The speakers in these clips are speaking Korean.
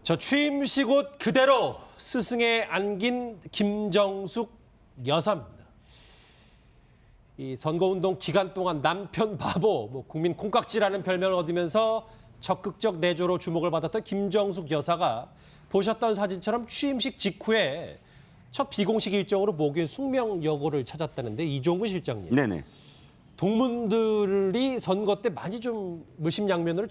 저 취임식 옷 그대로 스승에 안긴 김정숙 여사입니다. 이 선거운동 기간 동안 남편 바보, 국민 콩깍지라는 별명을 얻으면서 적극적 내조로 주목을 받았던 김정숙 여사가 보셨던 사진처럼 취임식 직후에 첫 비공식 일정으로 목요일 숙명여고를 찾았다는데 이종근 실장님. 네네. 동문들이 선거 때 많이 좀 물심양면으로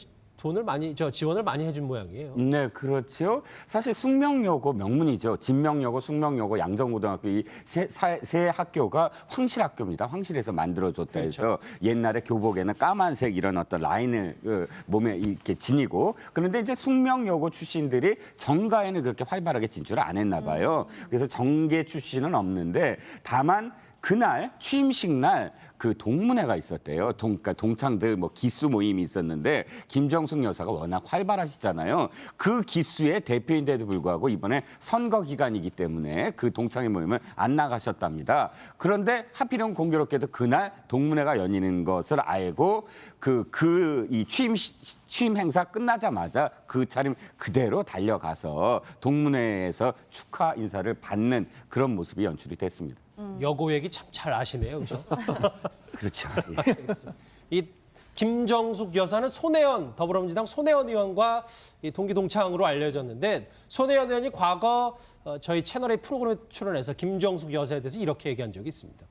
지원을 많이 해준 모양이에요. 네, 그렇죠. 사실 숙명여고 명문이죠. 진명여고, 숙명여고, 양정고등학교 이 세 학교가 황실학교입니다. 황실에서 만들어줬다 해서 옛날에 교복에는 까만색 이런 어떤 라인을 몸에 이렇게 지니고 그런데 이제 숙명여고 출신들이 정가에는 그렇게 활발하게 진출을 안 했나 봐요. 그래서 정계 출신은 없는데 다만 그날 취임식 날 그 동문회가 있었대요. 그러니까 동창들 뭐 기수 모임이 있었는데 김정숙 여사가 워낙 활발하시잖아요. 그 기수의 대표인데도 불구하고 이번에 선거 기간이기 때문에 그 동창회 모임을 안 나가셨답니다. 그런데 하필이면 공교롭게도 그날 동문회가 열리는 것을 알고 이 취임 행사 끝나자마자 그 차림 그대로 달려가서 동문회에서 축하 인사를 받는 그런 모습이 연출이 됐습니다. 여고 얘기 참 잘 아시네요, 그렇죠? 그렇죠. 이 김정숙 여사는 더불어민주당 손혜원 의원과 동기 동창으로 알려졌는데 손혜원 의원이 과거 저희 채널의 프로그램에 출연해서 김정숙 여사에 대해서 이렇게 얘기한 적이 있습니다.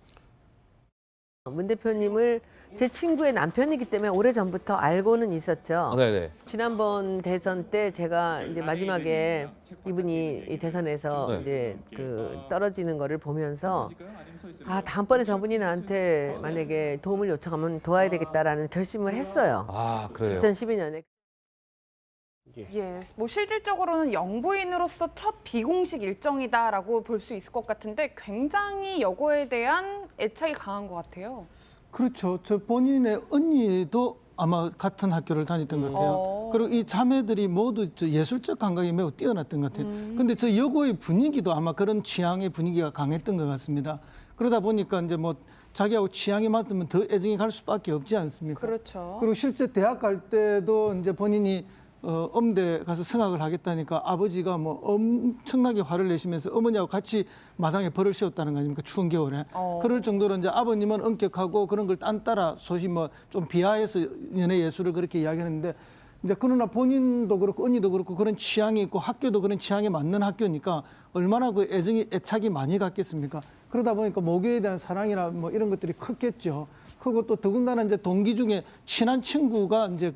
문 대표님을 제 친구의 남편이기 때문에 오래전부터 알고는 있었죠. 네네. 지난번 대선 때 제가 이제 마지막에 이분이 이 대선에서 네. 이제 떨어지는 거를 보면서 다음번에 저분이 나한테 만약에 도움을 요청하면 도와야 되겠다라는 결심을 했어요. 아, 그래요? 2012년에. 예, 뭐 실질적으로는 영부인으로서 첫 비공식 일정이다라고 볼 수 있을 것 같은데 굉장히 여고에 대한 애착이 강한 것 같아요. 그렇죠. 저 본인의 언니도 아마 같은 학교를 다녔던 것 같아요. 그리고 이 자매들이 모두 저 예술적 감각이 매우 뛰어났던 것 같아요. 근데 저 여고의 분위기도 아마 그런 취향의 분위기가 강했던 것 같습니다. 그러다 보니까 이제 뭐 자기하고 취향이 맞으면 더 애정이 갈 수밖에 없지 않습니까? 그렇죠. 그리고 실제 대학 갈 때도 이제 본인이 음대 가서 성악을 하겠다니까 아버지가 뭐 엄청나게 화를 내시면서 어머니하고 같이 마당에 벌을 씌웠다는 거 아닙니까? 추운 겨울에. 그럴 정도로 이제 아버님은 엄격하고 그런 걸 딴따라 소위 뭐 좀 비하해서 연애 예술을 그렇게 이야기하는데 이제 그러나 본인도 그렇고 언니도 그렇고 그런 취향이 있고 학교도 그런 취향에 맞는 학교니까 얼마나 그 애착이 많이 갔겠습니까? 그러다 보니까 모교에 대한 사랑이나 뭐 이런 것들이 컸겠죠. 크고 또 더군다나 이제 동기 중에 친한 친구가 이제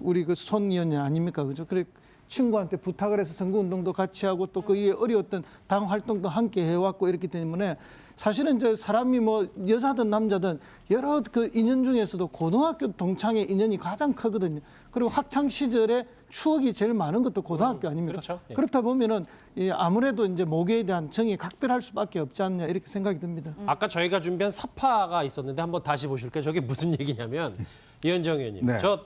우리 손 의원이 아닙니까? 그죠? 그래 친구한테 부탁을 해서 선거운동도 같이 하고 또 그 이후에 어려웠던 당 활동도 함께 해왔고 이렇기 때문에 사실은 이제 사람이 뭐 여자든 남자든 여러 그 인연 중에서도 고등학교 동창의 인연이 가장 크거든요. 그리고 학창 시절에 추억이 제일 많은 것도 고등학교 아닙니까? 그렇죠. 예. 그렇다 보면은 아무래도 이제 모교에 대한 정이 각별할 수밖에 없지 않냐 이렇게 생각이 듭니다. 아까 저희가 준비한 사파가 있었는데 한번 다시 보실게요. 저게 무슨 얘기냐면 이현정 의원님. 네. 저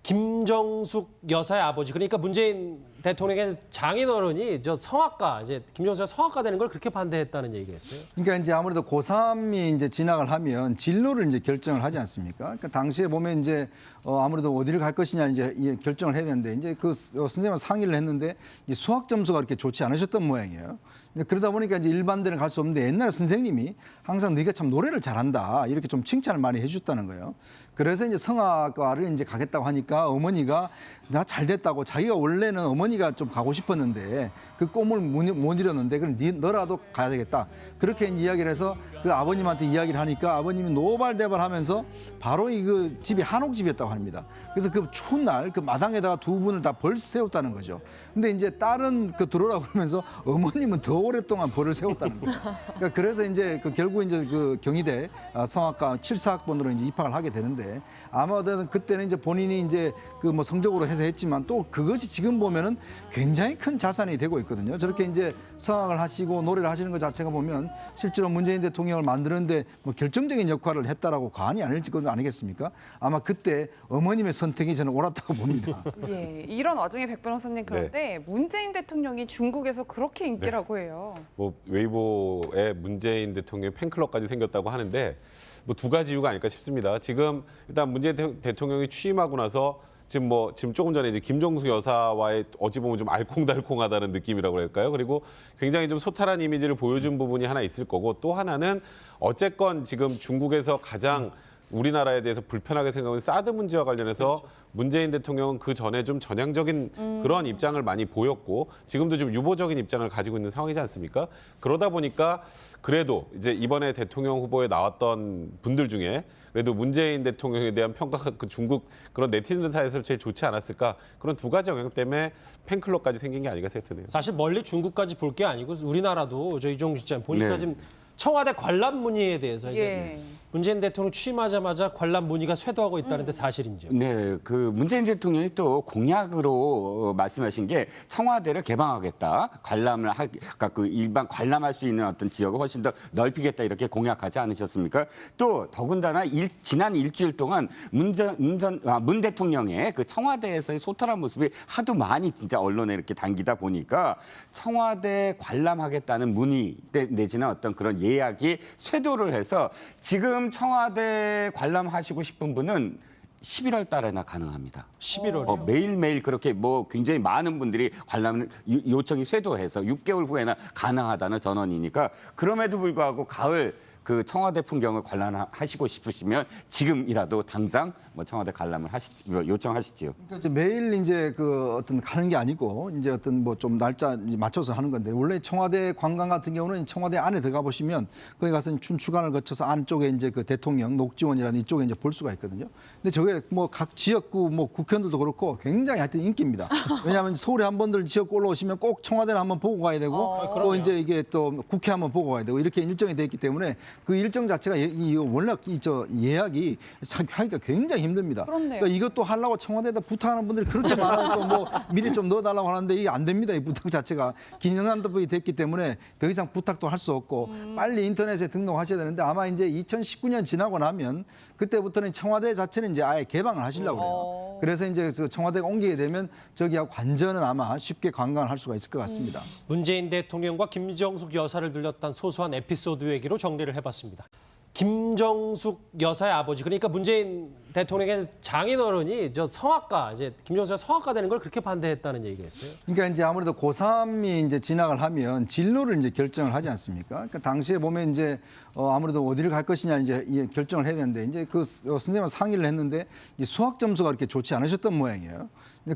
김정숙 여사의 아버지 그러니까 문재인 대통령의 장인어른이 저 성악가 이제 김정숙 여사 성악가 되는 걸 그렇게 반대했다는 얘기를 했어요. 그러니까 이제 아무래도 고3이 이제 진학을 하면 진로를 이제 결정을 하지 않습니까? 그러니까 당시에 보면 이제 아무래도 어디를 갈 것이냐 이제 결정을 해야 되는데 이제 선생님과 상의를 했는데 이제 수학 점수가 그렇게 좋지 않으셨던 모양이에요. 그러다 보니까 이제 일반 데는 갈 수 없는데 옛날에 선생님이 항상 네가 참 노래를 잘한다 이렇게 좀 칭찬을 많이 해주셨다는 거예요. 그래서 이제 성악과를 이제 가겠다고 하니까 어머니가 나 잘 됐다고 자기가 원래는 어머니가 좀 가고 싶었는데 그 꿈을 못 이뤘는데 그럼 너라도 가야 되겠다. 그렇게 이야기를 해서 그 아버님한테 이야기를 하니까 아버님이 노발대발하면서 바로 이 집이 한옥집이었다고 합니다. 그래서 그 추운 날 그 마당에다가 두 분을 다 벌 세웠다는 거죠. 근데 이제 딸은 들어오라고 그러면서 어머님은 더 오랫동안 벌을 세웠다는 거예요. 그러니까 그래서 이제 결국 이제 경희대 성악과 74학번으로 이제 입학을 하게 되는데 아마도 그때는 이제 본인이 이제 뭐 성적으로 해서 했지만 또 그것이 지금 보면은 굉장히 큰 자산이 되고 있거든요. 저렇게 이제 성악을 하시고 노래를 하시는 것 자체가 보면 실제로 문재인 대통령을 만드는데 뭐 결정적인 역할을 했다라고 과언이 아닐 것 아니겠습니까? 아마 그때 어머님의 선택이 저는 옳았다고 봅니다. 예, 이런 와중에 백 변호사님 그런데 문재인 대통령이 중국에서 그렇게 인기라고 해요. 뭐 웨이보에 문재인 대통령 팬클럽까지 생겼다고 하는데 뭐 두 가지 이유가 아닐까 싶습니다. 지금 일단 문재인 대통령이 취임하고 나서 지금 조금 전에 이제 김정숙 여사와의 어찌 보면 좀 알콩달콩하다는 느낌이라고 할까요? 그리고 굉장히 좀 소탈한 이미지를 보여준 부분이 하나 있을 거고 또 하나는 어쨌건 지금 중국에서 가장 우리나라에 대해서 불편하게 생각하는 사드 문제와 관련해서 문재인 대통령은 그 전에 좀 전향적인 그런 입장을 많이 보였고 지금도 좀 유보적인 입장을 가지고 있는 상황이지 않습니까? 그러다 보니까 그래도 이제 이번에 대통령 후보에 나왔던 분들 중에 그래도 문재인 대통령에 대한 평가가 그 중국 그런 네티즌들 사이에서 제일 좋지 않았을까 그런 두 가지 영향 때문에 팬클럽까지 생긴 게 아닌가 생각되네요. 사실 멀리 중국까지 볼 게 아니고 우리나라도 저 이종식 씨 보니까 네. 지금 청와대 관람 문의에 대해서 이제 예. 문재인 대통령 취임하자마자 관람 문의가 쇄도하고 있다는데 사실인지요? 네, 그 문재인 대통령이 또 공약으로 말씀하신 게 청와대를 개방하겠다, 그러니까 그 일반 관람할 수 있는 어떤 지역을 훨씬 더 넓히겠다 이렇게 공약하지 않으셨습니까? 또 더군다나 지난 일주일 동안 문 대통령의 그 청와대에서의 소탈한 모습이 하도 많이 진짜 언론에 이렇게 당기다 보니까 청와대 관람하겠다는 문의 내지는 어떤 그런 예약이 쇄도를 해서 지금 청와대 관람하시고 싶은 분은 11월 달에나 가능합니다. 11월이요? 매일매일 그렇게 뭐 굉장히 많은 분들이 관람을 요청이 쇄도해서 6개월 후에나 가능하다는 전언이니까 그럼에도 불구하고 가을 그 청와대 풍경을 관람하시고 싶으시면 지금이라도 당장 뭐 청와대 관람을 요청하시지요. 그러니까 이제 매일 이제 그 어떤 가는 게 아니고 이제 어떤 뭐 좀 날짜 맞춰서 하는 건데 원래 청와대 관광 같은 경우는 청와대 안에 들어가 보시면 거기 가서 춘추관을 거쳐서 안쪽에 이제 그 대통령 녹지원이라는 이쪽에 이제 볼 수가 있거든요. 근데 저게 뭐 각 지역구 뭐 국회의원들도 그렇고 굉장히 하여튼 인기입니다. 왜냐하면 서울에 한 번들 지역구 올라오시면 꼭 청와대를 한번 보고 가야 되고 또 이제 이게 또 국회 한번 보고 가야 되고 이렇게 일정이 돼 있기 때문에 그 일정 자체가 원래 예약이 하기가 굉장히 힘듭니다. 그렇네요. 그러니까 이것도 하려고 청와대에다 부탁하는 분들이 그렇게 많아서 뭐 미리 좀 넣어달라고 하는데 이게 안 됩니다. 이 부탁 자체가 기능한답이 됐기 때문에 더 이상 부탁도 할 수 없고 빨리 인터넷에 등록하셔야 되는데 아마 이제 2019년 지나고 나면 그때부터는 청와대 자체는 이제 아예 개방을 하시려고 해요. 그래서 이제 그 청와대가 옮기게 되면 저기하고 관저는 아마 쉽게 관광을 할 수가 있을 것 같습니다. 문재인 대통령과 김정숙 여사를 들렸던 소소한 에피소드 얘기로 정리를 해봤습니다. 김정숙 여사의 아버지, 그러니까 문재인 대통령의 장인어른이 저 성악가, 이제 김정숙 여사 성악가 되는 걸 그렇게 반대했다는 얘기가 있어요. 그러니까 이제 아무래도 고3이 이제 진학을 하면 진로를 이제 결정을 하지 않습니까? 그러니까 당시에 보면 이제 아무래도 어디를 갈 것이냐 이제 결정을 해야 되는데 이제 그 선생님과 상의를 했는데 이제 수학 점수가 그렇게 좋지 않으셨던 모양이에요.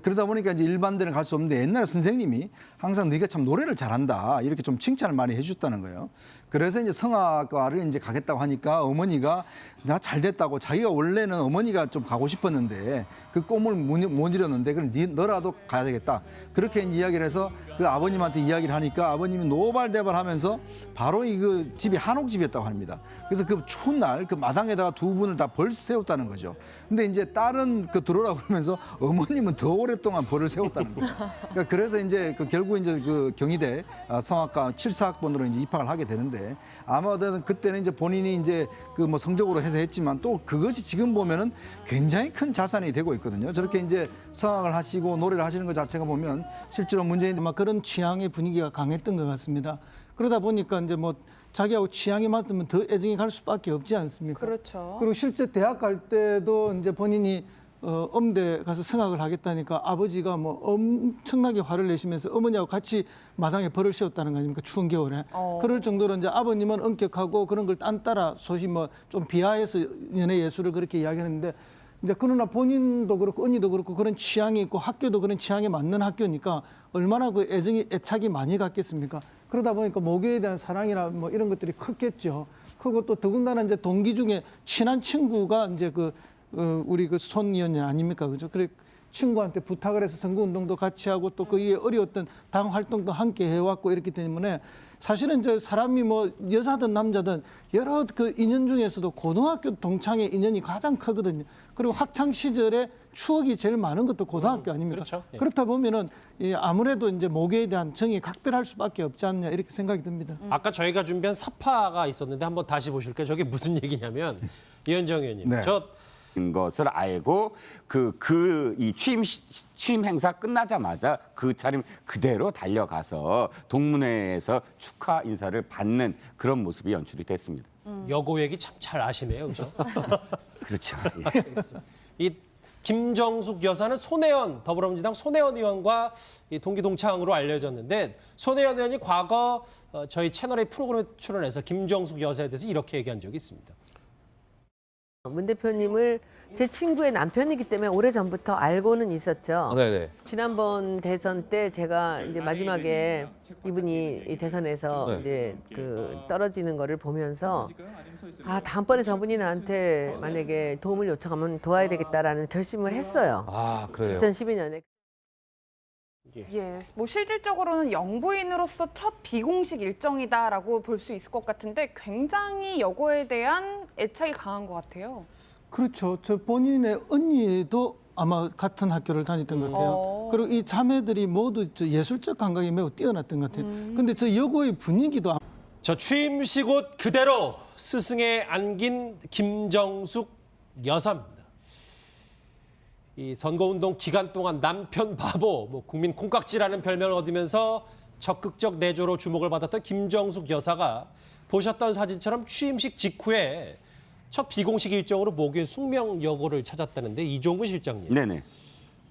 그러다 보니까 이제 일반 데는 갈 수 없는데 옛날에 선생님이 항상 네가 참 노래를 잘한다 이렇게 좀 칭찬을 많이 해줬다는 거예요. 그래서 이제 성악과를 이제 가겠다고 하니까 어머니가 나 잘 됐다고 자기가 원래는 어머니가 좀 가고 싶었는데 그 꿈을 못 이뤘는데 그럼 너라도 가야 되겠다. 그렇게 이야기를 해서 그 아버님한테 이야기를 하니까 아버님이 노발대발하면서 바로 이 집이 한옥집이었다고 합니다. 그래서 그 추운 날 그 마당에다가 두 분을 다 벌 세웠다는 거죠. 근데 이제 딸은 그 들어오라고 그러면서 어머님은 더 오랫동안 벌을 세웠다는 거예요. 그러니까 그래서 이제 결국 이제 그 경희대 성악과 74학번으로 이제 입학을 하게 되는데 아마도 그때는 이제 본인이 이제 그 뭐 성적으로 해서 했지만 또 그것이 지금 보면은 굉장히 큰 자산이 되고 있거든요. 저렇게 이제 성악을 하시고 노래를 하시는 것 자체가 보면 실제로 문재인 아마 그런 취향의 분위기가 강했던 것 같습니다. 그러다 보니까 이제 뭐 자기하고 취향이 맞으면 더 애정이 갈 수밖에 없지 않습니까? 그렇죠. 그리고 실제 대학 갈 때도 이제 본인이 음대 가서 성악을 하겠다니까 아버지가 뭐 엄청나게 화를 내시면서 어머니하고 같이 마당에 벌을 씌웠다는 거 아닙니까? 추운 겨울에. 그럴 정도로 이제 아버님은 엄격하고 그런 걸 딴따라 소위 뭐 좀 비하해서 연애 예술을 그렇게 이야기하는데 이제 그러나 본인도 그렇고 언니도 그렇고 그런 취향이 있고 학교도 그런 취향에 맞는 학교니까 얼마나 그 애착이 많이 갔겠습니까? 그러다 보니까 모교에 대한 사랑이나 뭐 이런 것들이 컸겠죠. 크고 또 더군다나 이제 동기 중에 친한 친구가 이제 우리 그 손 의원이 아닙니까? 그죠? 그래 친구한테 부탁을 해서 선거운동도 같이 하고 또 그 이에 어려웠던 당 활동도 함께 해왔고 이렇기 때문에 사실은 이제 사람이 뭐 여자든 남자든 여러 그 인연 중에서도 고등학교 동창의 인연이 가장 크거든요. 그리고 학창 시절에 추억이 제일 많은 것도 고등학교 아닙니까? 그렇죠. 예. 그렇다 보면은 아무래도 이제 모교에 대한 정이 각별할 수밖에 없지 않냐 이렇게 생각이 듭니다. 아까 저희가 준비한 사파가 있었는데 한번 다시 보실게요. 저게 무슨 얘기냐면 이현정 의원님, 네. 것을 알고 이 취임 행사 끝나자마자 그 차림 그대로 달려가서 동문회에서 축하 인사를 받는 그런 모습이 연출이 됐습니다. 여고 얘기 참 잘 아시네요, 그죠? 그렇죠. 이 김정숙 여사는 손혜원 더불어민주당 손혜원 의원과 이 동기 동창으로 알려졌는데 손혜원 의원이 과거 저희 채널의 프로그램에 출연해서 김정숙 여사에 대해서 이렇게 얘기한 적이 있습니다. 문 대표님을 제 친구의 남편이기 때문에 오래전부터 알고는 있었죠. 네네. 지난번 대선 때 제가 이제 마지막에 이분이 이 대선에서 네. 이제 그 떨어지는 거를 보면서 아, 다음번에 저분이 나한테 만약에 도움을 요청하면 도와야 되겠다라는 결심을 했어요. 아, 그래요. 2012년에. 예, 뭐 실질적으로는 영부인으로서 첫 비공식 일정이다라고 볼 수 있을 것 같은데 굉장히 여고에 대한 애착이 강한 것 같아요. 그렇죠. 저 본인의 언니도 아마 같은 학교를 다녔던 것 같아요. 그리고 이 자매들이 모두 저 예술적 감각이 매우 뛰어났던 것 같아요. 근데 저 여고의 분위기도 저 취임식 옷 그대로 스승에 안긴 김정숙 여사입니다. 이 선거운동 기간 동안 남편 바보, 국민 콩깍지라는 별명을 얻으면서 적극적 내조로 주목을 받았던 김정숙 여사가 보셨던 사진처럼 취임식 직후에 첫 비공식 일정으로 목요일 숙명여고를 찾았다는데 이종근 실장님. 네네.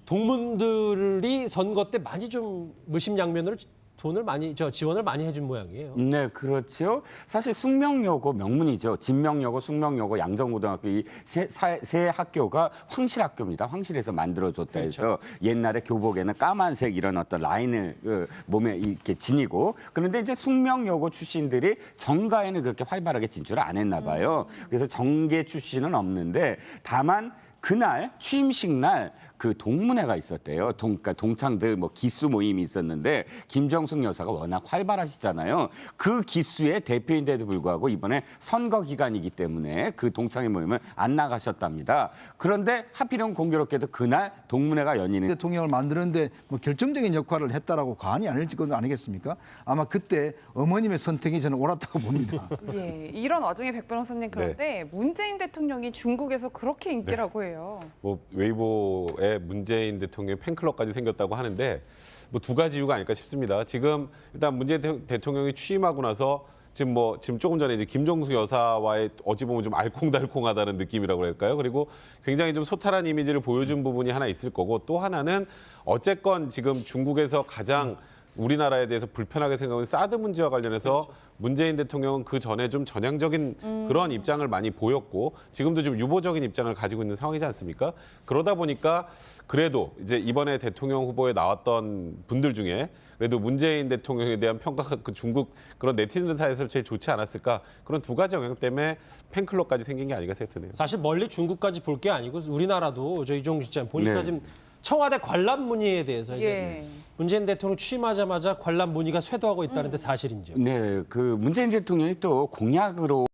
동문들이 선거 때 많이 좀 물심양면으로 돈을 많이 지원을 많이 해준 모양이에요. 네, 그렇죠. 사실 숙명여고 명문이죠. 진명여고, 숙명여고, 양정고등학교 이 세 학교가 황실학교입니다. 황실에서 만들어졌다 해서 옛날에 교복에는 까만색 이런 어떤 라인을 몸에 이렇게 지니고 그런데 이제 숙명여고 출신들이 정가에는 그렇게 활발하게 진출을 안 했나 봐요. 그래서 정계 출신은 없는데 다만 그날 취임식 날 그 동문회가 있었대요. 그러니까 동창들 뭐 기수 모임이 있었는데 김정숙 여사가 워낙 활발하시잖아요. 그 기수의 대표인데도 불구하고 이번에 선거 기간이기 때문에 그 동창회 모임을 안 나가셨답니다. 그런데 하필이면 공교롭게도 그날 동문회가 연이는 대통령을 만드는데 뭐 결정적인 역할을 했다라고 과언이 아닐 것 아니겠습니까? 아마 그때 어머님의 선택이 저는 옳았다고 봅니다. 예, 이런 와중에 백 변호사님 그런데 문재인 대통령이 중국에서 그렇게 인기라고 해요. 뭐 웨이보에 문재인 대통령 팬클럽까지 생겼다고 하는데 뭐 두 가지 이유가 아닐까 싶습니다. 지금 일단 문재인 대통령이 취임하고 나서 지금 조금 전에 이제 김정숙 여사와의 어찌 보면 좀 알콩달콩하다는 느낌이라고 할까요? 그리고 굉장히 좀 소탈한 이미지를 보여준 부분이 하나 있을 거고 또 하나는 어쨌건 지금 중국에서 가장 우리나라에 대해서 불편하게 생각하는 사드 문제와 관련해서 문재인 대통령은 그 전에 좀 전향적인 그런 입장을 많이 보였고 지금도 좀 유보적인 입장을 가지고 있는 상황이지 않습니까? 그러다 보니까 그래도 이제 이번에 대통령 후보에 나왔던 분들 중에 그래도 문재인 대통령에 대한 평가가 그 중국 그런 네티즌 사이에서 제일 좋지 않았을까 그런 두 가지 영향 때문에 팬클럽까지 생긴 게 아닌가 생각드네요. 사실 멀리 중국까지 볼 게 아니고 우리나라도 저 이종식 실장 보니까 네. 지금 청와대 관람 문의에 대해서 이제 예. 문재인 대통령 취임하자마자 관람 문의가 쇄도하고 있다는데 사실인지요? 네, 그 문재인 대통령이 또 공약으로